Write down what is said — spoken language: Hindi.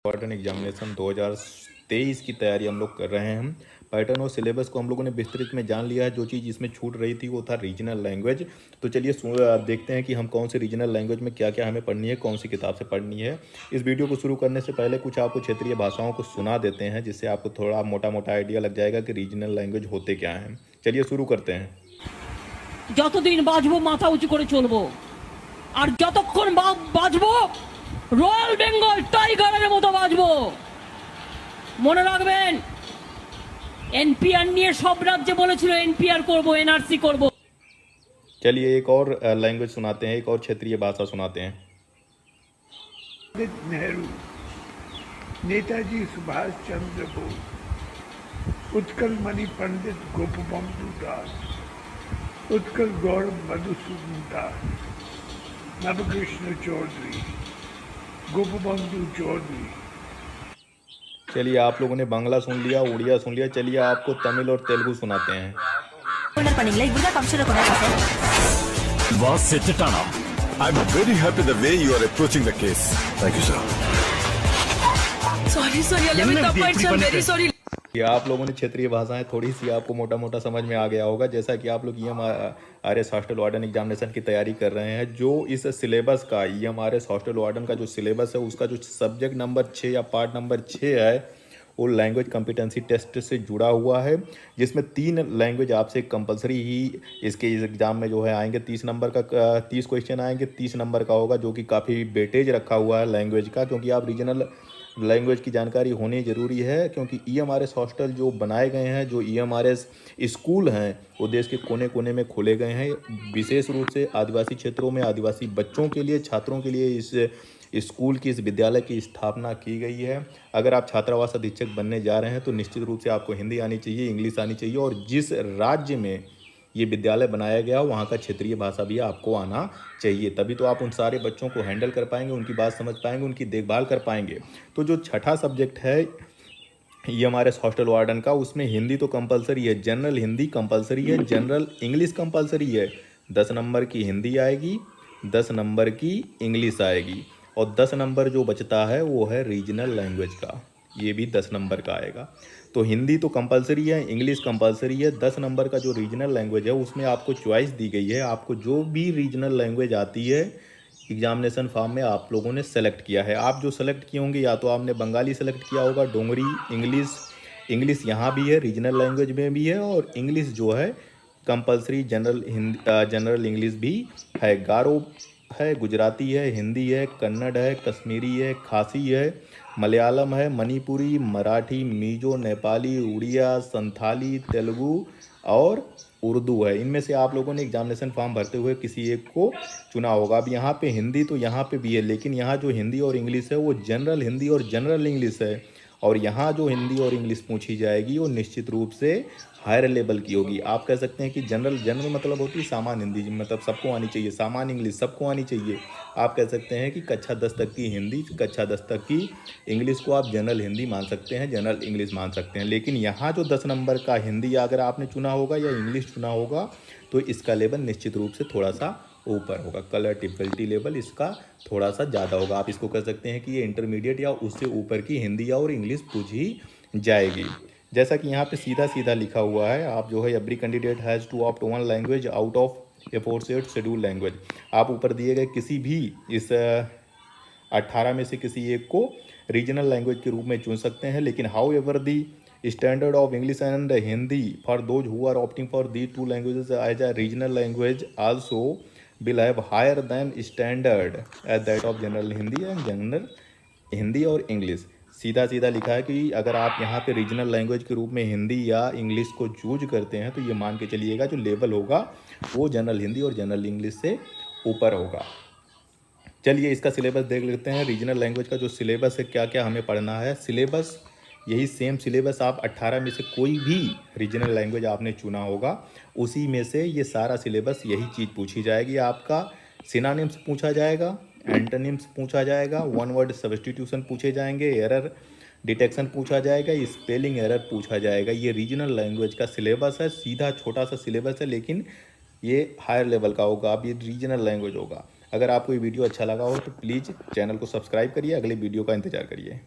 वार्डन एग्जामिनेशन 2023 की तैयारी हम लोग कर रहे हैं। पैटर्न और सिलेबस को हम लोगों ने विस्तृत में जान लिया है। जो चीज़ इसमें छूट रही थी वो था रीजनल लैंग्वेज। तो चलिए देखते हैं कि हम कौन से रीजनल लैंग्वेज में क्या क्या हमें पढ़नी है, कौन सी किताब से पढ़नी है। इस वीडियो को शुरू करने से पहले कुछ आपको क्षेत्रीय भाषाओं को सुना देते हैं, जिससे आपको थोड़ा मोटा मोटा आइडिया लग जाएगा कि रीजनल लैंग्वेज होते क्या हैं। चलिए शुरू करते हैं। যতদিন বাঁচবো মাথা উঁচু করে চলবো, আর যতক্ষণ বাঁচবো রয়্যাল বেঙ্গল টাইগারের মতো বাঁচবো। মনে রাখবেন, এনপিআর নিয়ে সব রাজ্যে বলেছিল এনপিআর করব, এনআরসি করব। चलिए एक और लैंग्वेज सुनाते हैं, एक और क्षेत्रीय भाषा सुनाते हैं। नेहरू, नेताजी सुभाष चंद्र बोस, उत्कल मणि पंडित गोपबंधु दास, उत्कल गौरव मधुसूदन दास, नवकृष्ण चौधरी, गोपबंधु चौधरी। चलिए आप लोगों ने बांग्ला सुन लिया, उड़िया सुन लिया। चलिए आपको तमिल और तेलुगु सुनाते हैं। I'm very happy the way you are approaching the case. Thank you, sir. Sorry, very sorry. ये आप लोगों ने क्षेत्रीय भाषाएं थोड़ी सी आपको मोटा मोटा समझ में आ गया होगा। जैसा कि आप लोग EMRS हॉस्टल वार्डन एग्जामिनेशन की तैयारी कर रहे हैं, जो इस सिलेबस का EMRS हॉस्टल वार्डन का जो सिलेबस है, उसका जो सब्जेक्ट नंबर 6 या पार्ट नंबर 6 है, वो लैंग्वेज कॉम्पिटेंसी टेस्ट से जुड़ा हुआ है, जिसमें 3 लैंग्वेज आपसे कंपलसरी ही इसके इस एग्ज़ाम में जो है आएंगे। 30 नंबर का 30 क्वेश्चन आएंगे, 30 नंबर का होगा, जो कि काफ़ी वेटेज रखा हुआ है लैंग्वेज का, क्योंकि आप रीजनल लैंग्वेज की जानकारी होनी ज़रूरी है। क्योंकि EMRS हॉस्टल जो बनाए गए हैं, जो EMRS स्कूल हैं, वो देश के कोने कोने में खोले गए हैं। विशेष रूप से आदिवासी क्षेत्रों में आदिवासी बच्चों के लिए, छात्रों के लिए इस स्कूल की, इस विद्यालय की स्थापना की गई है। अगर आप छात्रावास अधीक्षक बनने जा रहे हैं तो निश्चित रूप से आपको हिंदी आनी चाहिए, इंग्लिश आनी चाहिए, और जिस राज्य में ये विद्यालय बनाया गया वहाँ का क्षेत्रीय भाषा भी आपको आना चाहिए। तभी तो आप उन सारे बच्चों को हैंडल कर पाएंगे, उनकी बात समझ पाएंगे, उनकी देखभाल कर पाएंगे। तो जो छठा सब्जेक्ट है EMRS हॉस्टल वार्डन का, उसमें हिंदी तो कंपलसरी है, जनरल हिंदी कंपलसरी है, जनरल इंग्लिश कंपलसरी है। 10 नंबर की हिंदी आएगी, 10 नंबर की इंग्लिश आएगी, और 10 नंबर जो बचता है वो है रीजनल लैंग्वेज का, ये भी 10 नंबर का आएगा। तो हिंदी तो कंपलसरी है, इंग्लिश कंपलसरी है। 10 नंबर का जो रीजनल लैंग्वेज है उसमें आपको चॉइस दी गई है। आपको जो भी रीजनल लैंग्वेज आती है एग्जामिनेशन फॉर्म में आप लोगों ने सेलेक्ट किया है। आप जो सेलेक्ट किए होंगे, या तो आपने बंगाली सेलेक्ट किया होगा, डोंगरी, इंग्लिश यहाँ भी है, रीजनल लैंग्वेज में भी है, और इंग्लिश जो है कंपलसरी जनरल इंग्लिश भी है। गारो है, गुजराती है, हिंदी है, कन्नड़ है, कश्मीरी है, खासी है, मलयालम है, मणिपुरी, मराठी, मिजो, नेपाली, उड़िया, संथाली, तेलुगु और उर्दू है। इनमें से आप लोगों ने एग्जामिनेशन फॉर्म भरते हुए किसी एक को चुना होगा। अब यहाँ पे हिंदी तो यहाँ पे भी है, लेकिन यहाँ जो हिंदी और इंग्लिश है वो जनरल हिंदी और जनरल इंग्लिश है, और यहाँ जो हिंदी और इंग्लिश पूछी जाएगी वो निश्चित रूप से हायर लेवल की होगी। आप कह सकते हैं कि जनरल मतलब होती है सामान्य हिंदी, मतलब सबको आनी चाहिए, सामान्य इंग्लिश सबको आनी चाहिए। आप कह सकते हैं कि कक्षा 10 तक की हिंदी, कक्षा 10 तक की इंग्लिश को आप जनरल हिंदी मान सकते हैं, जनरल इंग्लिश मान सकते हैं। लेकिन यहाँ जो 10 नंबर का हिंदी अगर आपने चुना होगा या इंग्लिश चुना होगा, तो इसका लेवल निश्चित रूप से थोड़ा सा ऊपर होगा। कलर डिफिकल्टी लेवल इसका थोड़ा सा ज़्यादा होगा। आप इसको कह सकते हैं कि ये इंटरमीडिएट या उससे ऊपर की हिंदी और इंग्लिश पूछी जाएगी। जैसा कि यहाँ पे सीधा सीधा लिखा हुआ है, आप जो है every candidate has to opt one language out of aforesaid schedule language. आप ऊपर दिए गए किसी भी इस 18 में से किसी एक को रीजनल लैंग्वेज के रूप में चुन सकते हैं। लेकिन however the standard of English and Hindi for those who are opting for the 2 languages as a regional language also will have higher than standard as that of general Hindi and general Hindi और इंग्लिश। सीधा सीधा लिखा है कि अगर आप यहाँ पे रीजनल लैंग्वेज के रूप में हिंदी या इंग्लिश को चूज करते हैं, तो ये मान के चलिएगा जो लेवल होगा वो जनरल हिंदी और जनरल इंग्लिश से ऊपर होगा। चलिए इसका सिलेबस देख लेते हैं। रीजनल लैंग्वेज का जो सिलेबस है, क्या क्या हमें पढ़ना है। सिलेबस यही सेम सिलेबस, आप 18 में से कोई भी रीजनल लैंग्वेज आपने चुना होगा, उसी में से ये सारा सिलेबस यही चीज़ पूछी जाएगी। आपका सिनोनिम्स पूछा जाएगा, एंटोनिम्स पूछा जाएगा, वन वर्ड सब्स्टिट्यूशन पूछे जाएंगे, एरर डिटेक्शन पूछा जाएगा, स्पेलिंग एरर पूछा जाएगा। ये रीजनल लैंग्वेज का सिलेबस है। सीधा छोटा सा सिलेबस है, लेकिन ये हायर लेवल का होगा। अब ये रीजनल लैंग्वेज होगा। अगर आपको ये वीडियो अच्छा लगा हो तो प्लीज़ चैनल को सब्सक्राइब करिए, अगले वीडियो का इंतजार करिए।